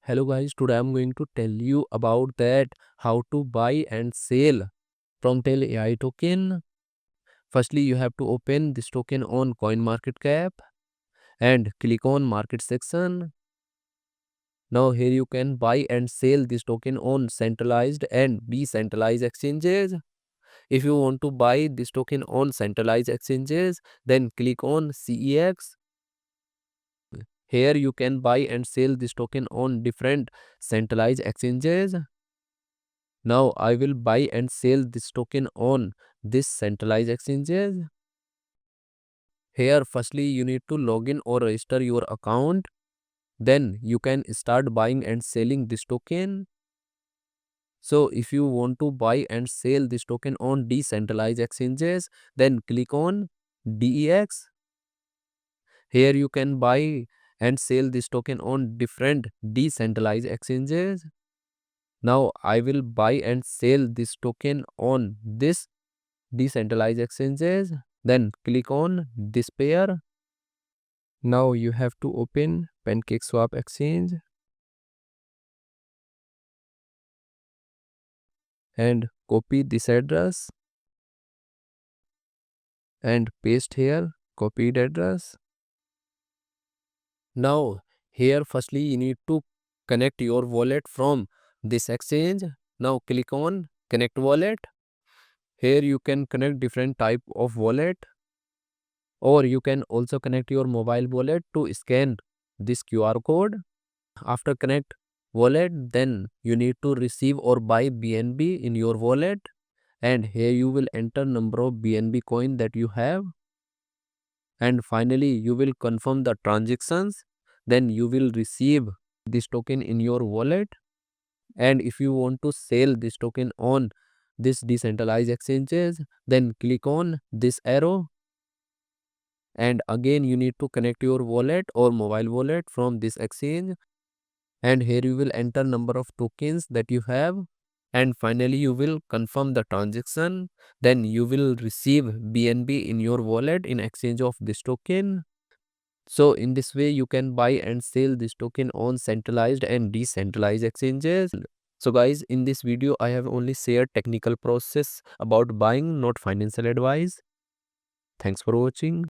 Hello guys, today I'm going to tell you about that how to buy and sell from Tel AI token. Firstly, you have to open this token on CoinMarketCap and click on market section. Now here you can buy and sell this token on centralized and decentralized exchanges. If you want to buy this token on centralized exchanges, then click on CEX. Here you can buy and sell this token on different centralized exchanges. Now I will buy and sell this token on this centralized exchanges. Here firstly you need to log in or register your account. Then you can start buying and selling this token. So if you want to buy and sell this token on decentralized exchanges, then click on DEX. Here you can buy and sell this token on different decentralized exchanges. Now I will buy and sell this token on this decentralized exchanges. Then click on this pair. Now you have to open PancakeSwap exchange and copy this address and paste here copied address. Now here firstly you need to connect your wallet from this exchange. Now click on connect wallet. Here you can connect different type of wallet, or you can also connect your mobile wallet to scan this QR code. After connect wallet, then you need to receive or buy BNB in your wallet, and here you will enter number of BNB coin that you have, and finally you will confirm the transactions. Then you will receive this token in your wallet. And if you want to sell this token on this decentralized exchanges, then click on this arrow, and again you need to connect your wallet or mobile wallet from this exchange, and here you will enter number of tokens that you have, and finally you will confirm the transaction. Then you will receive BNB in your wallet in exchange of this token. So in this way you can buy and sell this token on centralized and decentralized exchanges. So guys, in this video I have only shared technical process about buying, not financial advice. Thanks for watching.